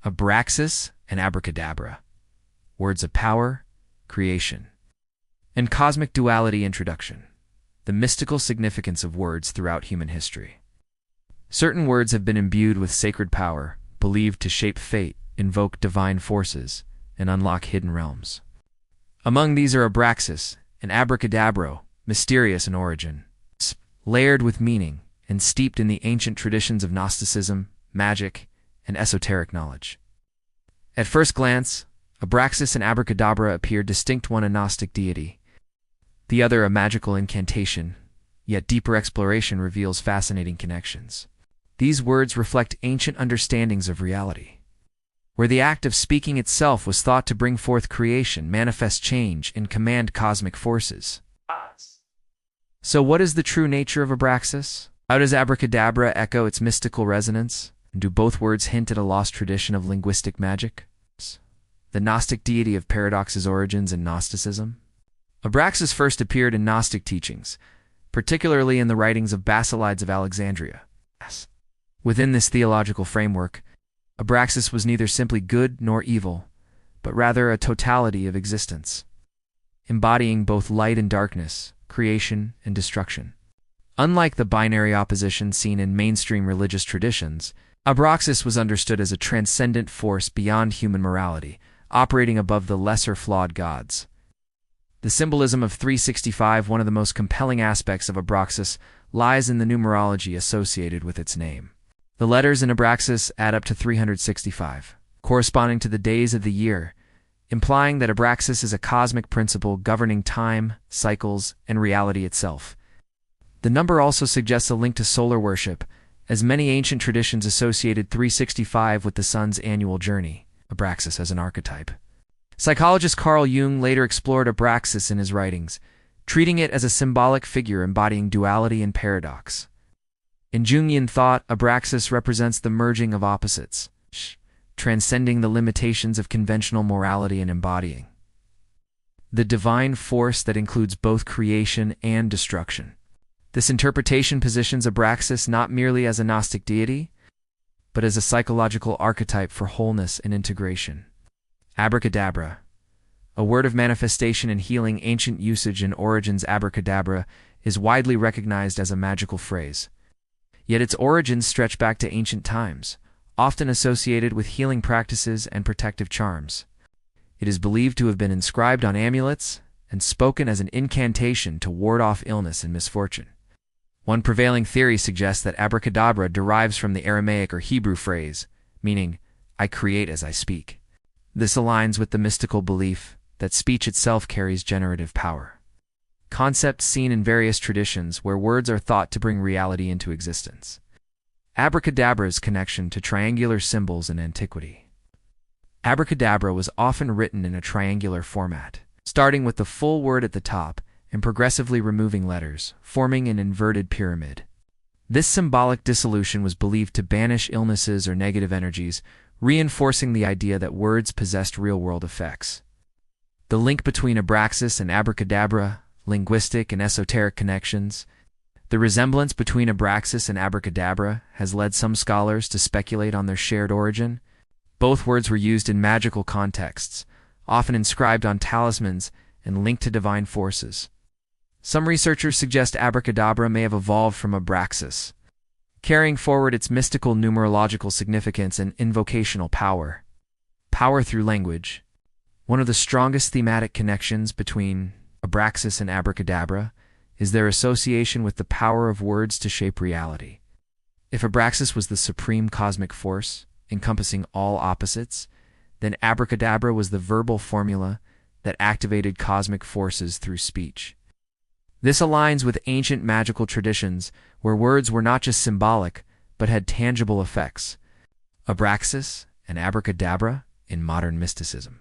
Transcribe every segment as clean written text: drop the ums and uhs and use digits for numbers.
Abraxas and Abracadabra, words of power, creation, and cosmic duality. Introduction. The mystical significance of words throughout human history. Certain words have been imbued with sacred power, believed to shape fate, invoke divine forces, and unlock hidden realms. Among these are Abraxas and Abracadabra, mysterious in origin, layered with meaning, and steeped in the ancient traditions of Gnosticism, magic, and esoteric knowledge. At first glance, Abraxas and Abracadabra appear distinct, one a Gnostic deity, the other a magical incantation, yet deeper exploration reveals fascinating connections. These words reflect ancient understandings of reality, where the act of speaking itself was thought to bring forth creation, manifest change, and command cosmic forces. So what is the true nature of Abraxas? How does Abracadabra echo its mystical resonance? And do both words hint at a lost tradition of linguistic magic? The Gnostic deity of paradox's origins in Gnosticism? Abraxas first appeared in Gnostic teachings, particularly in the writings of Basilides of Alexandria. Within this theological framework, Abraxas was neither simply good nor evil, but rather a totality of existence, embodying both light and darkness, creation and destruction. Unlike the binary opposition seen in mainstream religious traditions, Abraxas was understood as a transcendent force beyond human morality, operating above the lesser flawed gods. The symbolism of 365, one of the most compelling aspects of Abraxas, lies in the numerology associated with its name. The letters in Abraxas add up to 365, corresponding to the days of the year, implying that Abraxas is a cosmic principle governing time, cycles, and reality itself. The number also suggests a link to solar worship, as many ancient traditions associated 365 with the sun's annual journey, Abraxas as an archetype. Psychologist Carl Jung later explored Abraxas in his writings, treating it as a symbolic figure embodying duality and paradox. In Jungian thought, Abraxas represents the merging of opposites, transcending the limitations of conventional morality and embodying the divine force that includes both creation and destruction. This interpretation positions Abraxas not merely as a Gnostic deity, but as a psychological archetype for wholeness and integration. Abracadabra, a word of manifestation and healing. Ancient usage and origins. Abracadabra is widely recognized as a magical phrase, yet its origins stretch back to ancient times, often associated with healing practices and protective charms. It is believed to have been inscribed on amulets and spoken as an incantation to ward off illness and misfortune. One prevailing theory suggests that abracadabra derives from the Aramaic or Hebrew phrase, meaning, "I create as I speak." This aligns with the mystical belief that speech itself carries generative power, concepts seen in various traditions where words are thought to bring reality into existence. Abracadabra's connection to triangular symbols in antiquity. Abracadabra was often written in a triangular format, starting with the full word at the top and progressively removing letters, forming an inverted pyramid. This symbolic dissolution was believed to banish illnesses or negative energies, reinforcing the idea that words possessed real-world effects. The link between Abraxas and Abracadabra, linguistic and esoteric connections. The resemblance between Abraxas and Abracadabra has led some scholars to speculate on their shared origin. Both words were used in magical contexts, often inscribed on talismans and linked to divine forces. Some researchers suggest Abracadabra may have evolved from Abraxas, carrying forward its mystical numerological significance and invocational power. Power through language. One of the strongest thematic connections between Abraxas and Abracadabra is their association with the power of words to shape reality. If Abraxas was the supreme cosmic force, encompassing all opposites, then Abracadabra was the verbal formula that activated cosmic forces through speech. This aligns with ancient magical traditions where words were not just symbolic, but had tangible effects. Abraxas and Abracadabra in modern mysticism.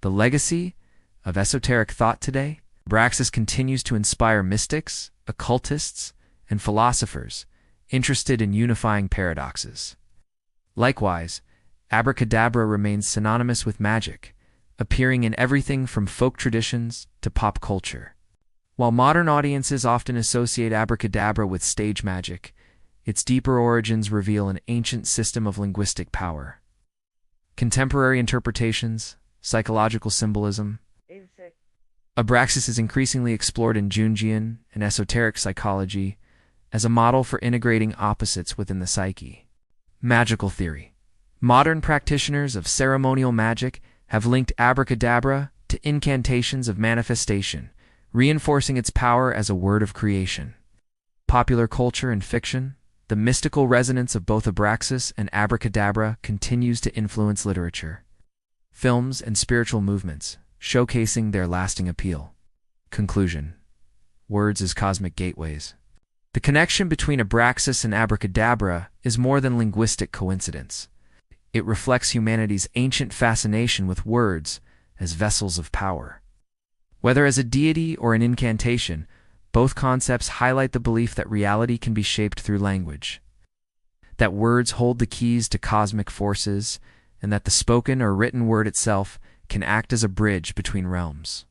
The legacy of esoteric thought today. Abraxas continues to inspire mystics, occultists, and philosophers interested in unifying paradoxes. Likewise, Abracadabra remains synonymous with magic, appearing in everything from folk traditions to pop culture. While modern audiences often associate Abracadabra with stage magic, its deeper origins reveal an ancient system of linguistic power. Contemporary interpretations, psychological symbolism. Abraxas is increasingly explored in Jungian and esoteric psychology as a model for integrating opposites within the psyche. Magical theory. Modern practitioners of ceremonial magic have linked abracadabra to incantations of manifestation, reinforcing its power as a word of creation. Popular culture and fiction. The mystical resonance of both Abraxas and Abracadabra continues to influence literature, films, and spiritual movements, showcasing their lasting appeal. Conclusion. Words as cosmic gateways. The connection between Abraxas and Abracadabra is more than linguistic coincidence. It reflects humanity's ancient fascination with words as vessels of power. Whether as a deity or an incantation, both concepts highlight the belief that reality can be shaped through language, that words hold the keys to cosmic forces, and that the spoken or written word itself can act as a bridge between realms.